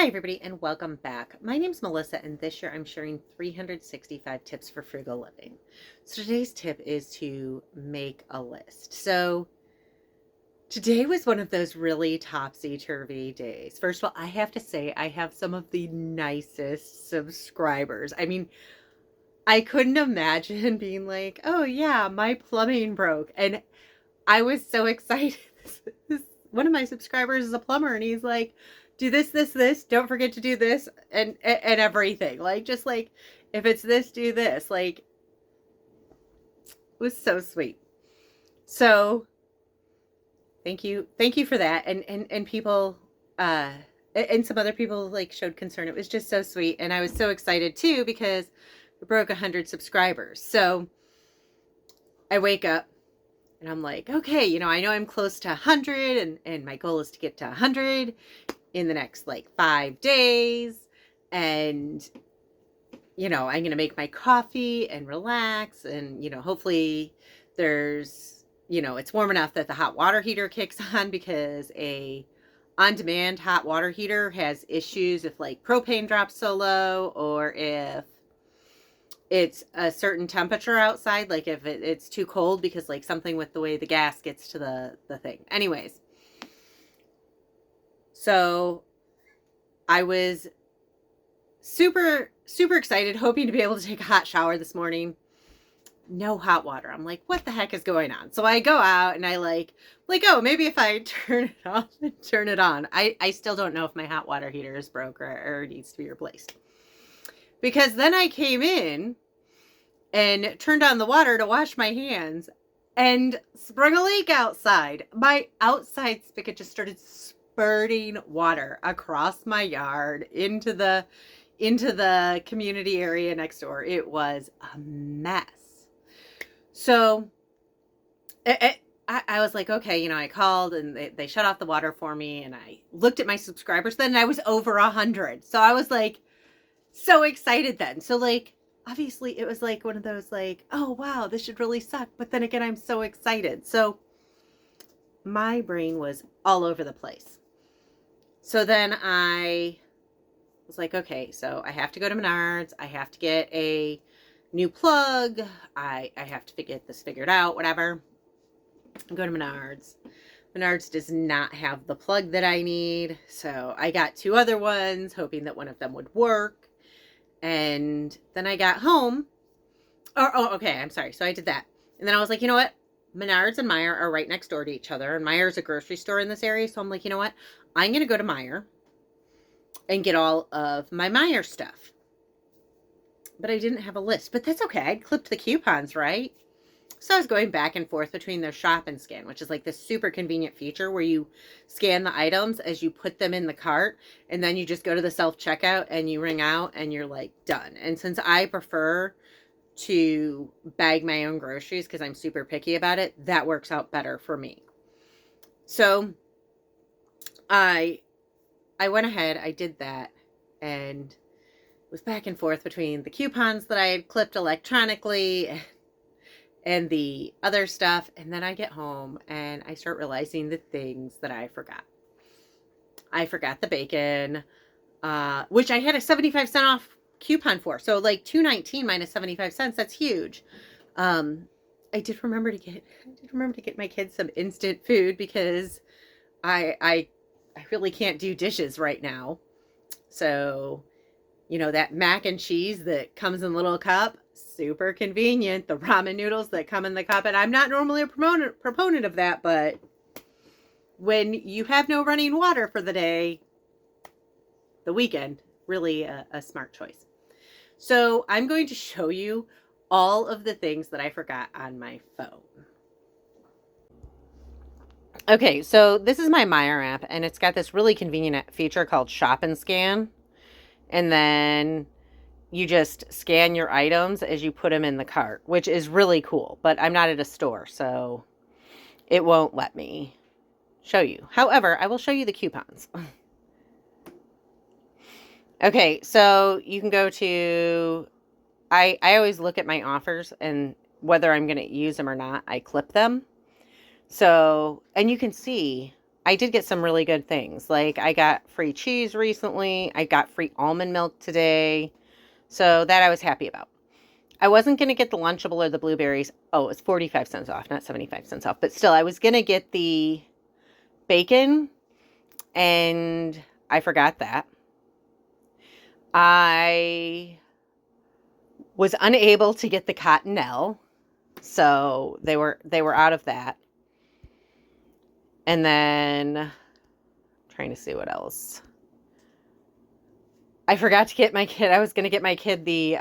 Hi, everybody, and welcome back. My name's Melissa, and this year I'm sharing 365 tips for frugal living. So, today's tip is to make a list. So, today was one of those really topsy turvy days. First of all, I have to say, I have some of the nicest subscribers. I mean, I couldn't imagine being like, oh, yeah, my plumbing broke. And I was so excited. One of my subscribers is a plumber, and he's like, do this, this, this. Don't forget to do this, and everything. Like, just like, if it's this, do this. Like, it was so sweet. So thank you for that. And people, and some other people like showed concern. It was just so sweet, and I was so excited too because we broke 100 subscribers. So I wake up. And I'm like, okay, I know I'm close to 100, and my goal is to get to 100 in the next like 5 days. And, I'm going to make my coffee and relax. And, hopefully it's warm enough that the hot water heater kicks on, because a on-demand hot water heater has issues if like propane drops so low, or if it's a certain temperature outside, like if it's too cold, because like something with the way the gas gets to the thing. Anyways, so I was super excited, hoping to be able to take a hot shower this morning. No hot water. I'm like, what the heck is going on? So I go out and I like, oh, maybe if I turn it off and turn it on. I still don't know if my hot water heater is broke or needs to be replaced. Because then I came in and turned on the water to wash my hands and sprung a leak outside. My outside spigot just started spurting water across my yard into the community area next door. It was a mess. So I was like, okay, I called and they shut off the water for me, and I looked at my subscribers then, and I was over 100. So I was like so excited then. So like, obviously it was like one of those like, oh wow, this should really suck. But then again, I'm so excited. So my brain was all over the place. So then I was like, okay, so I have to go to Menards. I have to get a new plug. I have to get this figured out, whatever. Go to Menards. Menards does not have the plug that I need. So I got 2 other ones, hoping that one of them would work. And then I got home. Okay, I'm sorry. So I did that. And then I was like, you know what? Menards and Meijer are right next door to each other. And Meier's a grocery store in this area. So I'm like, you know what? I'm going to go to Meijer and get all of my Meijer stuff. But I didn't have a list. But that's okay. I clipped the coupons, right? So I was going back and forth between their shop and scan, which is like this super convenient feature where you scan the items as you put them in the cart, and then you just go to the self-checkout and you ring out and you're like done. And since I prefer to bag my own groceries because I'm super picky about it, that works out better for me. So I went ahead, I did that, and was back and forth between the coupons that I had clipped electronically and the other stuff. And then I get home and I start realizing the things that I forgot. I forgot the bacon, which I had a 75-cent off coupon for. So like $2.19 minus 75 cents. That's huge. I did remember to get my kids some instant food, because I really can't do dishes right now. So, that mac and cheese that comes in a little cup, super convenient. The ramen noodles that come in the cup. And I'm not normally a proponent of that, but when you have no running water for the day, the weekend, really a smart choice. So I'm going to show you all of the things that I forgot on my phone. Okay, so this is my Meijer app, and it's got this really convenient feature called Shop and Scan. And then you just scan your items as you put them in the cart, which is really cool. But I'm not at a store, so it won't let me show you. However, I will show you the coupons. Okay, so you can go to, I always look at my offers, and whether I'm going to use them or not, I clip them. So, and you can see I did get some really good things. Like I got free cheese recently. I got free almond milk today. So that I was happy about. I wasn't going to get the Lunchable or the blueberries. Oh, it was 45 cents off, not 75 cents off. But still, I was going to get the bacon, and I forgot that. I was unable to get the cottonelle, so they were out of that. And then trying to see what else. I forgot to get my kid. I was going to get my kid the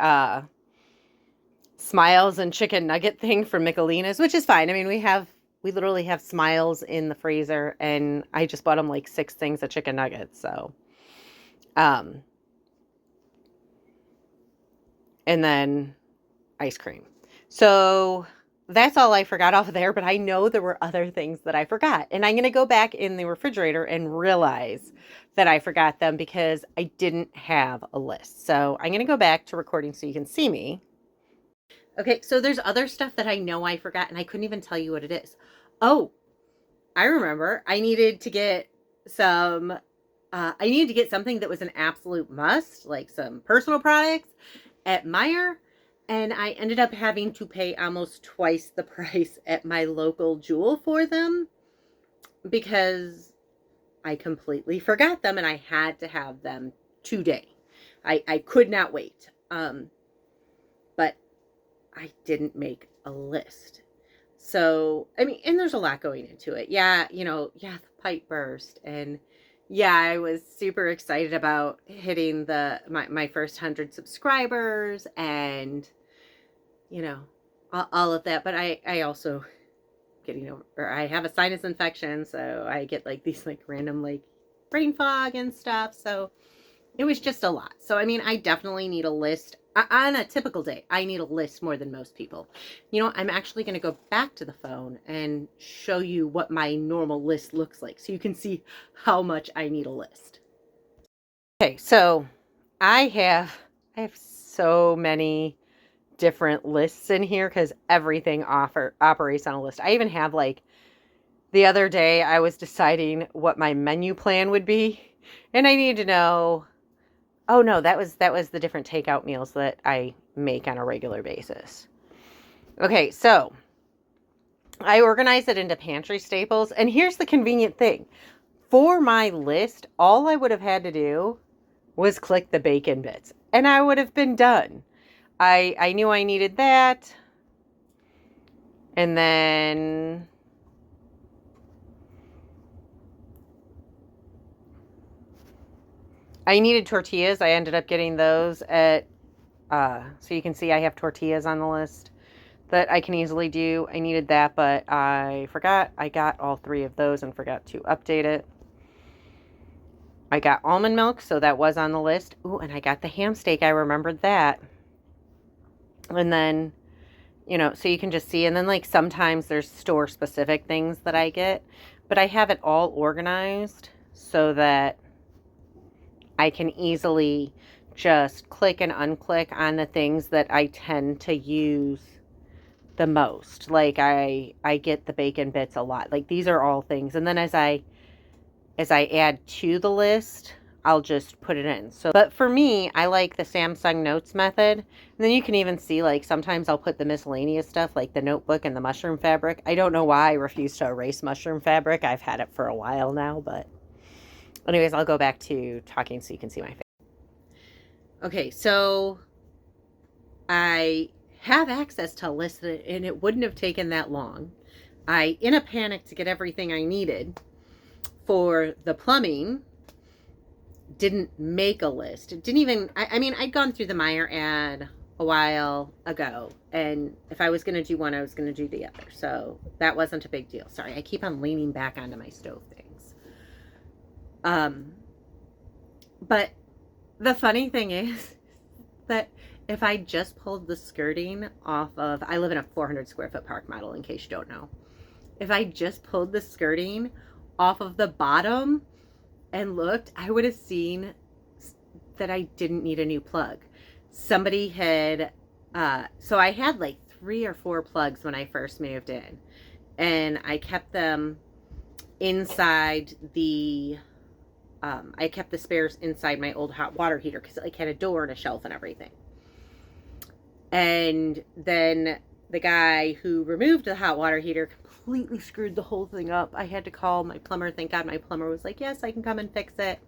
Smiles and chicken nugget thing from Michelina's, which is fine. I mean, we literally have Smiles in the freezer, and I just bought him like 6 things of chicken nuggets. So, and then ice cream. So that's all I forgot off of there, but I know there were other things that I forgot. And I'm going to go back in the refrigerator and realize that I forgot them because I didn't have a list. So I'm going to go back to recording so you can see me. Okay, so there's other stuff that I know I forgot, and I couldn't even tell you what it is. Oh, I remember. I needed to get something that was an absolute must, like some personal products at Meijer, and I ended up having to pay almost twice the price at my local Jewel for them because I completely forgot them, and I had to have them today. I could not wait. But I didn't make a list. So, I mean, and there's a lot going into it. Yeah, the pipe burst. And yeah, I was super excited about hitting my first 100 subscribers and, all of that. But I also I have a sinus infection. So I get like these like random like brain fog and stuff. So it was just a lot. So, I mean, I definitely need a list. On a typical day, I need a list more than most people. I'm actually going to go back to the phone and show you what my normal list looks like so you can see how much I need a list. Okay, so I have so many different lists in here because everything operates on a list. I even have like the other day I was deciding what my menu plan would be, and I need to know. Oh no, that was the different takeout meals that I make on a regular basis. Okay, so I organize it into pantry staples, and here's the convenient thing. For my list, all I would have had to do was click the bacon bits, and I would have been done. I knew I needed that, and then I needed tortillas. I ended up getting those at, so you can see I have tortillas on the list that I can easily do. I needed that, but I forgot. I got all 3 of those and forgot to update it. I got almond milk, so that was on the list. Ooh, and I got the ham steak. I remembered that. And then, so you can just see. And then, like, sometimes there's store-specific things that I get. But I have it all organized so that I can easily just click and unclick on the things that I tend to use the most. Like I get the bacon bits a lot. Like these are all things. And then as I add to the list, I'll just put it in. So, but for me, I like the Samsung Notes method. And then you can even see like sometimes I'll put the miscellaneous stuff like the notebook and the mushroom fabric. I don't know why I refuse to erase mushroom fabric. I've had it for a while now, but anyways, I'll go back to talking so you can see my face. Okay, so I have access to a list and it wouldn't have taken that long. In a panic to get everything I needed for the plumbing, didn't make a list. It didn't even, I mean, I'd gone through the Meijer ad a while ago, and if I was going to do one, I was going to do the other. So that wasn't a big deal. Sorry, I keep on leaning back onto my stove things. But the funny thing is that if I just pulled the skirting off of, I live in a 400 square foot park model in case you don't know. If I just pulled the skirting off of the bottom and looked, I would have seen that I didn't need a new plug. Somebody had, so I had like 3 or 4 plugs when I first moved in, and I kept them inside the, I kept the spares inside my old hot water heater because it like had a door and a shelf and everything. And then the guy who removed the hot water heater completely screwed the whole thing up. I had to call my plumber. Thank God my plumber was like, yes, I can come and fix it.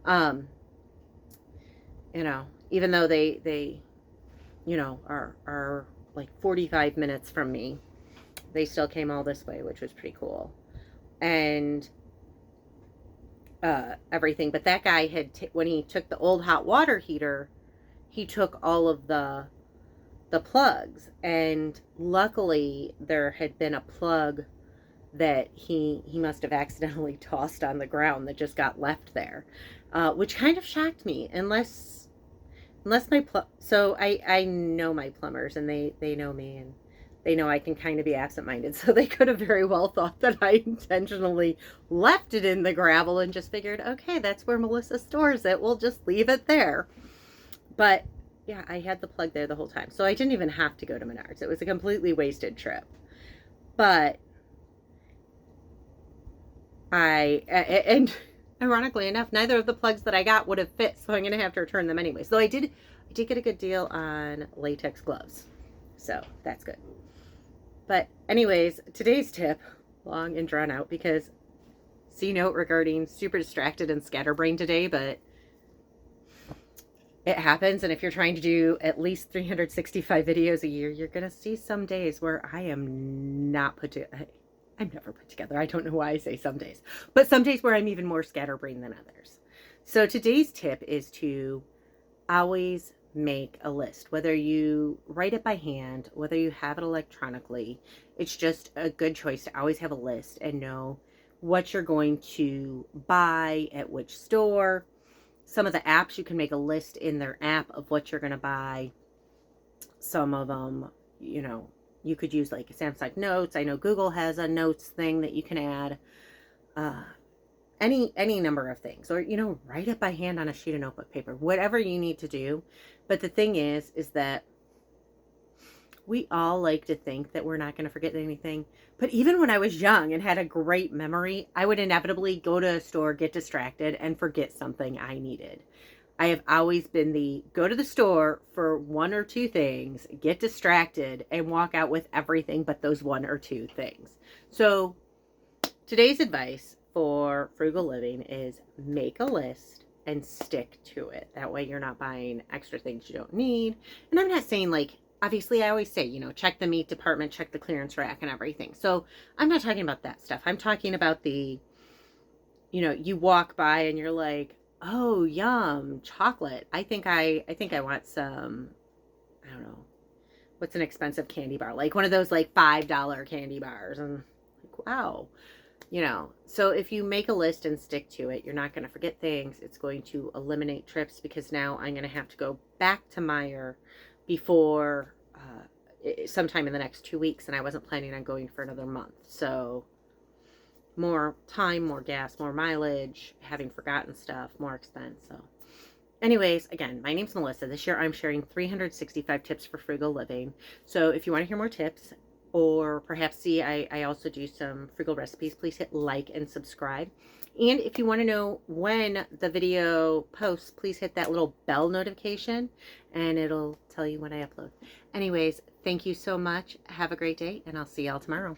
You know, even though they you know, are like 45 minutes from me, they still came all this way, which was pretty cool. And everything. But that guy had, when he took the old hot water heater, he took all of the plugs, and luckily there had been a plug that he must have accidentally tossed on the ground that just got left there, which kind of shocked me. Unless my so I know my plumbers, and they know me, and they know I can kind of be absent-minded, so they could have very well thought that I intentionally left it in the gravel and just figured, okay, that's where Melissa stores it, we'll just leave it there. But yeah, I had the plug there the whole time, so I didn't even have to go to Menards. It was a completely wasted trip. But and ironically enough, neither of the plugs that I got would have fit, so I'm going to have to return them anyway. So I did get a good deal on latex gloves, so that's good. But anyways, today's tip, long and drawn out, because C note regarding super distracted and scatterbrained today, but it happens. And if you're trying to do at least 365 videos a year, you're going to see some days where I am not I'm never put together. I don't know why I say some days, but some days where I'm even more scatterbrained than others. So today's tip is to always make a list, whether you write it by hand, whether you have it electronically. It's just a good choice to always have a list and know what you're going to buy at which store. Some of the apps, you can make a list in their app of what you're going to buy. Some of them, you know, you could use like Samsung Notes. I know Google has a notes thing that you can add. Any number of things, or, you know, write it by hand on a sheet of notebook paper, whatever you need to do. But the thing is that we all like to think that we're not going to forget anything. But even when I was young and had a great memory, I would inevitably go to a store, get distracted, and forget something I needed. I have always been the go to the store for one or two things, get distracted, and walk out with everything but those one or two things. So today's advice for frugal living is make a list and stick to it. That way you're not buying extra things you don't need. And I'm not saying, like, obviously I always say, you know, check the meat department, check the clearance rack and everything. So I'm not talking about that stuff. I'm talking about the, you know, you walk by and you're like, oh, yum, chocolate. I think I want some, I don't know, what's an expensive candy bar? Like one of those like $5 candy bars. And like, wow. You know, so if you make a list and stick to it, you're not going to forget things. It's going to eliminate trips, because now I'm going to have to go back to Meijer before sometime in the next 2 weeks, and I wasn't planning on going for another month. So more time, more gas, more mileage, having forgotten stuff, more expense. So anyways, again, my name's Melissa. This year I'm sharing 365 tips for frugal living. So if you want to hear more tips, or perhaps see I also do some frugal recipes, please hit like and subscribe. And if you want to know when the video posts, please hit that little bell notification and it'll tell you when I upload. Anyways, thank you so much. Have a great day, and I'll see y'all tomorrow.